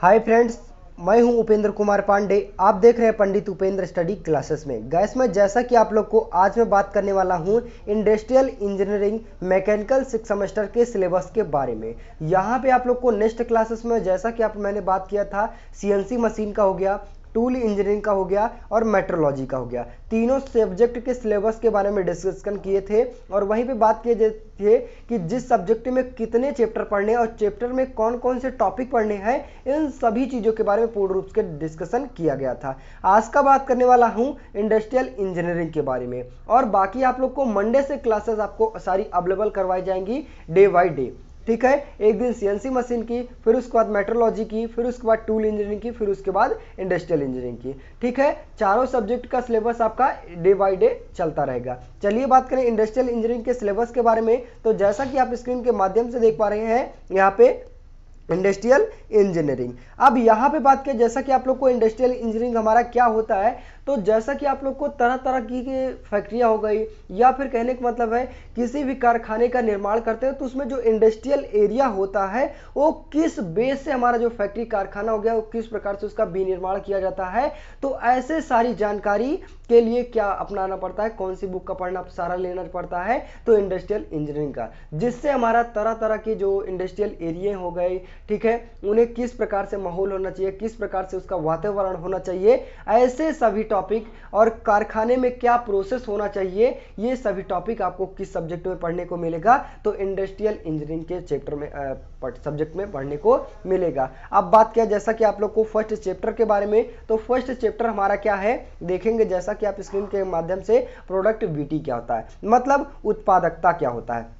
Hi friends, मैं हूं उपेंद्र कुमार पांडे। आप देख रहे हैं पंडित उपेंद्र स्टडी क्लासेस में। गैस में जैसा कि आप लोग को आज मैं बात करने वाला हूं इंडस्ट्रियल इंजीनियरिंग मैकेनिकल 6 सेमेस्टर के सिलेबस के बारे में। यहां पे आप लोग को नेक्स्ट क्लासेस में जैसा कि मैंने बात किया था सीएनसी मशीन का हो गया, टूल इंजीनियरिंग का हो गया और मेट्रोलॉजी का हो गया, तीनों सब्जेक्ट के सिलेबस के बारे में डिस्कशन किए थे और वहीं पे बात किए थे कि जिस सब्जेक्ट में कितने चैप्टर पढ़ने और चैप्टर में कौन कौन से टॉपिक पढ़ने हैं, इन सभी चीज़ों के बारे में पूर्ण रूप से डिस्कशन किया गया था। आज का बात करने वाला हूं इंडस्ट्रियल इंजीनियरिंग के बारे में और बाकी आप लोग को मंडे से क्लासेस आपको सारी अवेलेबल करवाई जाएंगी डे बाई डे। ठीक है, एक दिन सीएनसी मशीन की, फिर उसके बाद मेट्रोलॉजी की, फिर उसके बाद टूल इंजीनियरिंग की, फिर उसके बाद इंडस्ट्रियल इंजीनियरिंग की। ठीक है, चारों सब्जेक्ट का सिलेबस आपका डे बाय डे चलता रहेगा। चलिए बात करें इंडस्ट्रियल इंजीनियरिंग के सिलेबस के बारे में। तो जैसा कि आप स्क्रीन के माध्यम से देख पा रहे हैं यहाँ पे इंडस्ट्रियल इंजीनियरिंग। अब यहाँ पे बात करें जैसा कि आप लोग को इंडस्ट्रियल इंजीनियरिंग हमारा क्या होता है, तो जैसा कि आप लोग को तरह तरह की फैक्ट्रियाँ हो गई या फिर कहने का मतलब है किसी भी कारखाने का निर्माण करते हैं तो उसमें जो इंडस्ट्रियल एरिया होता है वो किस बेस से हमारा जो फैक्ट्री कारखाना हो गया वो किस प्रकार से उसका विनिर्माण किया जाता है। तो ऐसे सारी जानकारी के लिए क्या अपनाना पड़ता है, कौन सी बुक का पढ़ना सारा लेना पड़ता है, तो इंडस्ट्रियल इंजीनियरिंग का, जिससे हमारा तरह तरह के जो इंडस्ट्रियल एरिया हो गए, ठीक है, उन्हें किस प्रकार से माहौल होना चाहिए, किस प्रकार से उसका वातावरण होना चाहिए, ऐसे सभी टॉपिक और कारखाने में क्या प्रोसेस होना चाहिए, ये सभी टॉपिक आपको किस सब्जेक्ट में पढ़ने को मिलेगा, तो इंडस्ट्रियल इंजीनियरिंग के चैप्टर में सब्जेक्ट में पढ़ने को मिलेगा। अब बात किया जैसा कि आप लोग को फर्स्ट चैप्टर के बारे में, तो फर्स्ट चैप्टर हमारा क्या है देखेंगे, जैसा कि आप स्क्रीन के माध्यम से प्रोडक्टिविटी क्या होता है, मतलब उत्पादकता क्या होता है।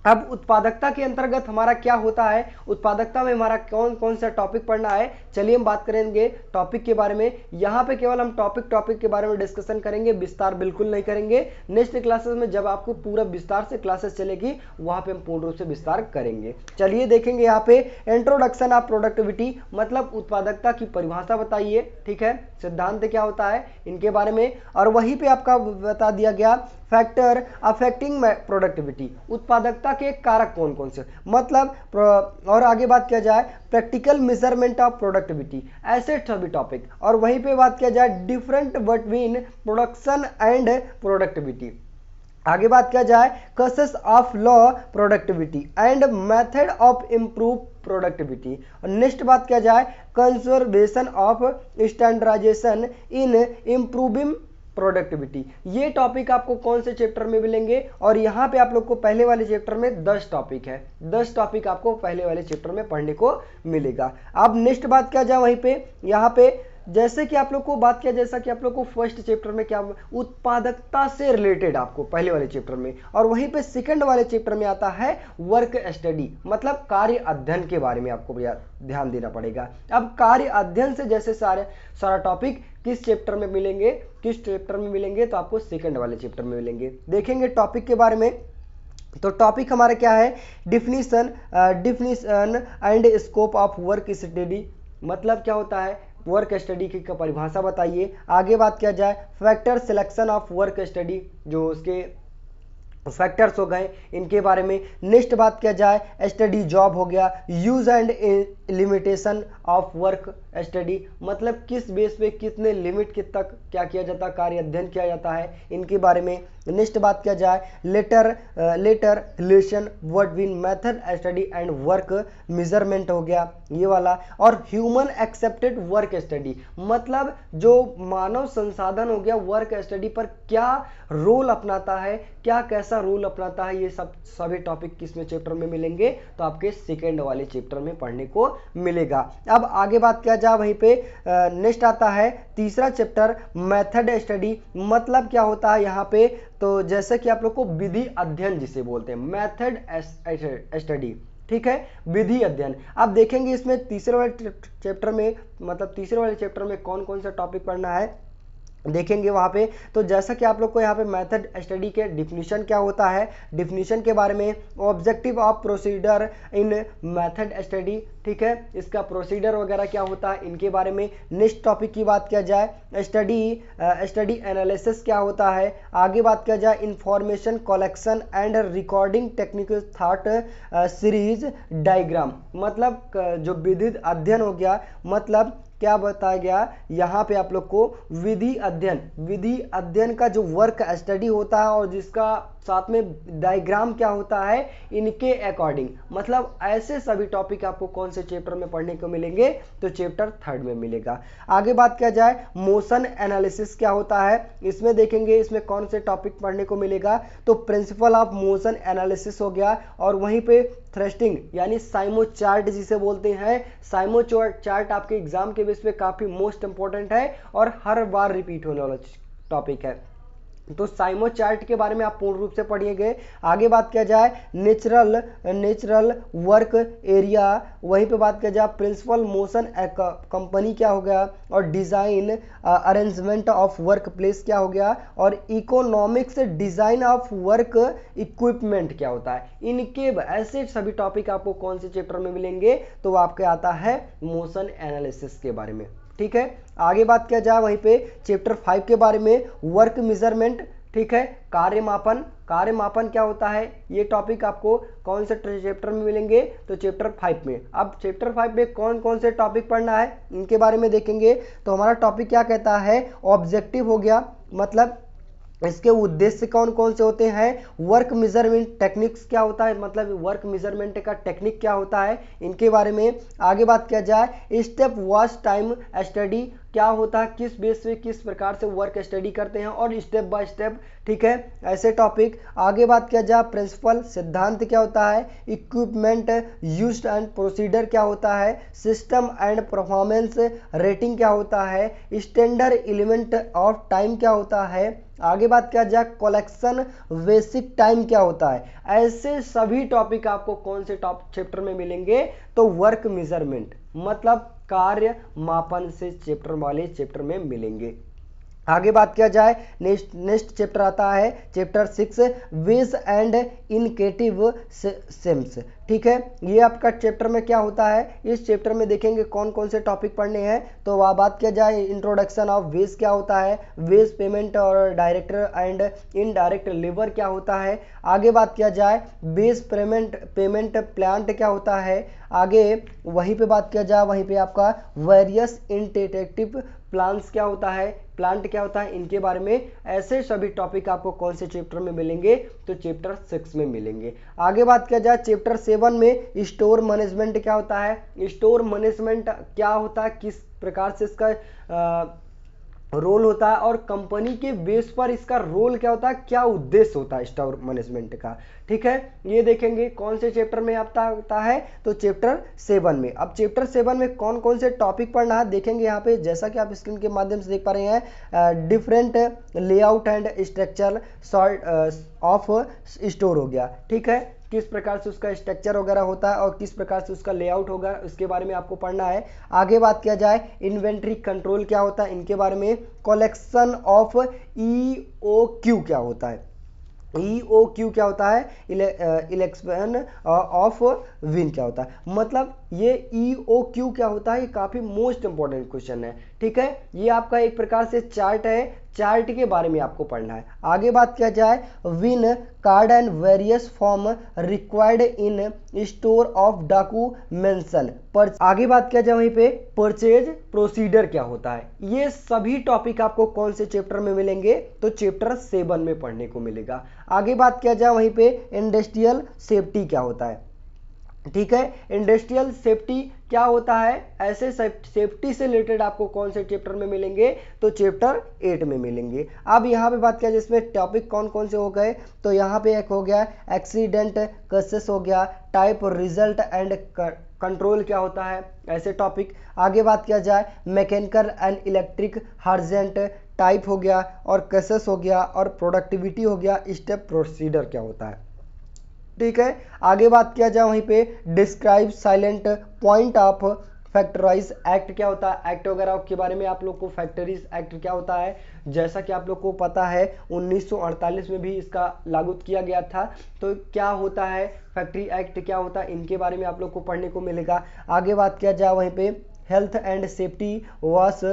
अब उत्पादकता के अंतर्गत हमारा क्या होता है, उत्पादकता में हमारा कौन कौन सा टॉपिक पढ़ना है, चलिए हम बात करेंगे टॉपिक के बारे में। यहाँ पे केवल हम टॉपिक के बारे में डिस्कशन करेंगे, विस्तार बिल्कुल नहीं करेंगे। नेक्स्ट क्लासेस में जब आपको पूरा विस्तार से क्लासेस चलेगी वहां पे हम पूर्ण रूप से विस्तार करेंगे। चलिए देखेंगे यहाँ पे इंट्रोडक्शन ऑफ प्रोडक्टिविटी, मतलब उत्पादकता की परिभाषा बताइए, ठीक है, सिद्धांत क्या होता है इनके बारे में, और वहीं पे आपका बता दिया गया फैक्टर अफेक्टिंग प्रोडक्टिविटी, उत्पादकता के कारक कौन कौन से, मतलब और आगे बात किया जाए प्रैक्टिकल मेजरमेंट ऑफ प्रोडक्टिविटी, ऐसे सभी टॉपिक, और वहीं पे बात किया जाए different between production and productivity. आगे बात किया जाए causes of low productivity and method of improve productivity, और नेक्स्ट बात किया जाए conservation of standardisation in improving productivity. ये टॉपिक आपको कौन से चैप्टर में मिलेंगे, और यहाँ पे आप लोग को पहले वाले चैप्टर में 10 टॉपिक है, 10 टॉपिक आपको पहले वाले चैप्टर में पढ़ने को मिलेगा। अब नेक्स्ट बात किया जाए वहीं पे, यहाँ पे जैसे कि आप लोग को बात किया, जैसा कि आप लोग को फर्स्ट चैप्टर में क्या उत्पादकता से रिलेटेड आपको पहले वाले चैप्टर में, और वहीं पे सेकंड वाले चैप्टर में आता है वर्क स्टडी, मतलब कार्य अध्ययन के बारे में आपको ध्यान देना पड़ेगा। अब कार्य अध्ययन से जैसे सारा टॉपिक किस चैप्टर में मिलेंगे, किस चैप्टर में मिलेंगे, तो आपको सेकंड वाले चैप्टर में मिलेंगे। देखेंगे टॉपिक के बारे में, तो टॉपिक हमारा क्या है, definition and scope of work study, मतलब क्या होता है वर्क स्टडी की परिभाषा बताइए। आगे बात किया जाए factor selection of work study, जो उसके फैक्टर्स हो गए इनके बारे में। नेक्स्ट बात किया जाए स्टडी जॉब हो गया, use and limitation of work study, मतलब किस बेस पे कितने लिमिट के तक क्या किया जाता है, कार्य अध्ययन किया जाता है, इनके बारे में। नेक्स्ट बात किया जाए later relation between method study and work measurement हो गया ये वाला, और ह्यूमन एक्सेप्टेड वर्क स्टडी, मतलब जो मानव संसाधन हो गया वर्क स्टडी पर क्या रोल अपनाता है, क्या कैसा रोल अपनाता है, ये सभी टॉपिक किसमें चैप्टर में मिलेंगे, तो आपके सेकेंड वाले चैप्टर में पढ़ने को मिलेगा। अब आगे बात किया जाए वहीं पे नेक्स्ट आता है तीसरा चैप्टर मेथड स्टडी, मतलब क्या होता है यहाँ पे, तो जैसे कि आप लोग को विधि अध्ययन जिसे बोलते हैं मेथड स्टडी, ठीक है, विधि अध्ययन। आप देखेंगे इसमें तीसरे वाले चैप्टर में, मतलब तीसरे वाले चैप्टर में कौन कौन सा टॉपिक पढ़ना है देखेंगे वहाँ पे। तो जैसा कि आप लोग को यहाँ पे मेथड स्टडी के डिफिनीशन क्या होता है, डिफिनीशन के बारे में, objective of procedure in method study, ठीक है, इसका प्रोसीजर वगैरह क्या होता है, इनके बारे में। नेक्स्ट टॉपिक की बात किया जाए, स्टडी एनालिसिस क्या होता है। आगे बात किया जाए information collection and recording technical thought series diagram, मतलब जो विधिक अध्ययन हो गया, मतलब क्या बताया गया यहाँ पे आप लोग को विधि अध्ययन का जो वर्क स्टडी होता है और जिसका साथ में डायग्राम क्या होता है इनके अकॉर्डिंग, मतलब ऐसे सभी टॉपिक आपको कौन से चैप्टर में पढ़ने को मिलेंगे, तो चैप्टर 3 में मिलेगा। आगे बात किया जाए मोशन एनालिसिस क्या होता है, इसमें देखेंगे इसमें कौन से टॉपिक पढ़ने को मिलेगा, तो प्रिंसिपल ऑफ मोशन एनालिसिस हो गया, और वहीं पे थ्रस्टिंग यानी साइमो चार्ट जिसे बोलते हैं, साइमो चार्ट आपके एग्जाम के बेस पे काफी मोस्ट इंपॉर्टेंट है और हर बार रिपीट होने वाला टॉपिक है, तो साइमो चार्ट के बारे में आप पूर्ण रूप से पढ़िएगा। आगे बात किया जाए नेचुरल वर्क एरिया, वहीं पे बात किया जाए प्रिंसिपल मोशन कंपनी क्या हो गया, और design arrangement of work place क्या हो गया, और economics design of work equipment क्या होता है। इनके ऐसे सभी टॉपिक आपको कौन से चैप्टर में मिलेंगे, तो वो आपके आता है मोशन एनालिसिस के बारे में, ठीक है। आगे बात किया जाए वहीं पे चैप्टर 5 के बारे में, वर्क मेजरमेंट, ठीक है, कार्य मापन क्या होता है, ये टॉपिक आपको कौन से चैप्टर में मिलेंगे, तो चैप्टर 5 में। अब चैप्टर 5 में कौन कौन से टॉपिक पढ़ना है इनके बारे में देखेंगे, तो हमारा टॉपिक क्या कहता है, ऑब्जेक्टिव हो गया, मतलब इसके उद्देश्य कौन कौन से होते हैं, वर्क मेजरमेंट टेक्निक्स क्या होता है, मतलब वर्क मेजरमेंट का टेक्निक क्या होता है, इनके बारे में। आगे बात किया जाए स्टेप वॉच टाइम स्टडी क्या होता है, किस बेस पे किस प्रकार से वर्क स्टडी करते हैं और स्टेप बाय स्टेप, ठीक है, ऐसे टॉपिक। आगे बात किया जाए प्रिंसिपल सिद्धांत क्या होता है, इक्विपमेंट यूज्ड एंड प्रोसीजर क्या होता है, सिस्टम एंड परफॉर्मेंस रेटिंग क्या होता है, स्टैंडर्ड एलिमेंट ऑफ टाइम क्या होता है। आगे बात किया जाए कलेक्शन बेसिक टाइम क्या होता है। ऐसे सभी टॉपिक आपको कौन से टॉप चैप्टर में मिलेंगे, तो वर्क मेजरमेंट मतलब कार्य मापन से चैप्टर वाले चैप्टर में मिलेंगे। आगे बात किया जाए नेक्स्ट चैप्टर आता है चैप्टर 6 वेज एंड इनकेटिव सेम्स, ठीक है। ये आपका चैप्टर में क्या होता है, इस चैप्टर में देखेंगे कौन कौन से टॉपिक पढ़ने हैं, तो वह बात किया जाए इंट्रोडक्शन ऑफ वेज क्या होता है, वेज पेमेंट और डायरेक्ट एंड इनडायरेक्ट लेबर क्या होता है। आगे बात किया जाए बेस पेमेंट प्लांट क्या होता है। आगे वहीं पे बात किया जाए वहीं पे आपका वेरियस इंटेटेक्टिव प्लांट्स क्या होता है, प्लांट क्या होता है, इनके बारे में। ऐसे सभी टॉपिक आपको कौन से चैप्टर में मिलेंगे, तो चैप्टर 6 में मिलेंगे। आगे बात किया जाए चैप्टर 7 में स्टोर मैनेजमेंट क्या होता है, स्टोर मैनेजमेंट क्या होता है, किस प्रकार से इसका रोल होता है और कंपनी के बेस पर इसका रोल क्या होता है, क्या उद्देश्य होता है स्टोर मैनेजमेंट का, ठीक है। ये देखेंगे कौन से चैप्टर में आता है, तो चैप्टर 7 में। अब चैप्टर 7 में कौन कौन से टॉपिक पढ़ना है देखेंगे यहाँ पे, जैसा कि आप स्क्रीन के माध्यम से देख पा रहे हैं, different layout and structure of store हो गया, ठीक है, किस प्रकार से उसका स्ट्रक्चर वगैरह होता है और किस प्रकार से उसका लेआउट होगा उसके बारे में आपको पढ़ना है। आगे बात किया जाए इन्वेंट्री कंट्रोल क्या होता है, इनके बारे में। कलेक्शन ऑफ EOQ क्या होता है, EOQ क्या होता है, इलेक्शन ऑफ विन क्या होता है, मतलब ये EOQ क्या होता है, ये काफी मोस्ट इंपॉर्टेंट क्वेश्चन है, ठीक है। ये आपका एक प्रकार से चार्ट है, चार्ट के बारे में आपको पढ़ना है। आगे बात किया जाए win card and various form required in store of documentation पर। आगे बात किया जाए वहीं पे परचेज प्रोसीजर क्या होता है। ये सभी टॉपिक आपको कौन से चैप्टर में मिलेंगे, तो चैप्टर 7 में पढ़ने को मिलेगा। आगे बात किया जाए वहीं पे इंडस्ट्रियल सेफ्टी क्या होता है, ठीक है। इंडस्ट्रियल सेफ्टी क्या होता है, ऐसे सेफ्टी से रिलेटेड आपको कौन से चैप्टर में मिलेंगे, तो चैप्टर 8 में मिलेंगे। अब यहाँ पे बात किया जिसमें टॉपिक कौन कौन से हो गए, तो यहाँ पे एक हो गया एक्सीडेंट केसेस हो गया, टाइप रिजल्ट एंड कंट्रोल क्या होता है, ऐसे टॉपिक। आगे बात किया जाए मैकेनिकल एंड इलेक्ट्रिक हार्जेंट टाइप हो गया, और केसेस हो गया, और प्रोडक्टिविटी हो गया, स्टेप प्रोसीजर क्या होता है, ठीक है। आगे बात किया जाए वहीं पे describe salient point of factories act क्या होता है, एक्ट वगैरह के बारे में आप लोग को, फैक्टरीज एक्ट क्या होता है, जैसा कि आप लोग को पता है 1948 में भी इसका लागू किया गया था। तो क्या होता है फैक्ट्री एक्ट, क्या होता है, इनके बारे में आप लोग को पढ़ने को मिलेगा। आगे बात किया जाए वहीं पे health and safety wash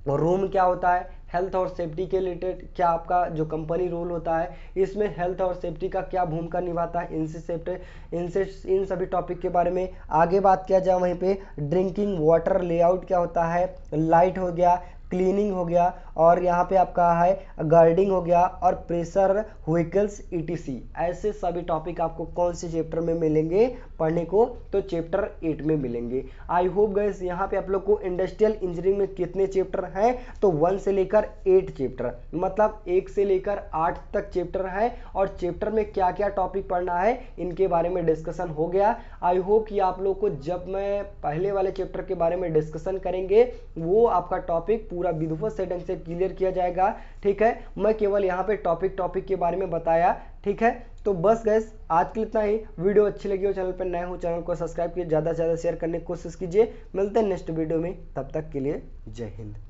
room क्या होता है, हेल्थ और सेफ्टी के रिलेटेड क्या आपका जो कंपनी रूल होता है इसमें हेल्थ और सेफ्टी का क्या भूमिका निभाता है, इनसे इन सभी टॉपिक के बारे में आगे बात किया जाए। वहीं पे ड्रिंकिंग वाटर लेआउट क्या होता है, लाइट हो गया, क्लीनिंग हो गया, और यहाँ पे आपका है गार्डिंग हो गया, और प्रेशर व्हीकल्स ईटीसी। ऐसे सभी टॉपिक आपको कौन से चैप्टर में मिलेंगे पढ़ने को, तो चैप्टर 8 में मिलेंगे। आई होप गाइस यहाँ पे आप लोग को इंडस्ट्रियल इंजीनियरिंग में कितने चैप्टर हैं, तो 1 से लेकर 8 चैप्टर, मतलब 1 से लेकर 8 तक चैप्टर है, और चैप्टर में क्या क्या टॉपिक पढ़ना है इनके बारे में डिस्कशन हो गया। आई होप कि आप लोग को जब मैं पहले वाले चैप्टर के बारे में डिस्कशन करेंगे वो आपका टॉपिक पूरा विधिवत से ढंग से क्लियर किया जाएगा। ठीक है, मैं केवल यहाँ पे टॉपिक के बारे में बताया। ठीक है, तो बस गाइस आज के लिए इतना ही। वीडियो अच्छी लगी हो, चैनल पर नए हो, चैनल को सब्सक्राइब कीजिए, ज़्यादा से ज़्यादा शेयर करने की कोशिश कीजिए। मिलते हैं नेक्स्ट वीडियो में, तब तक के लिए जय हिंद।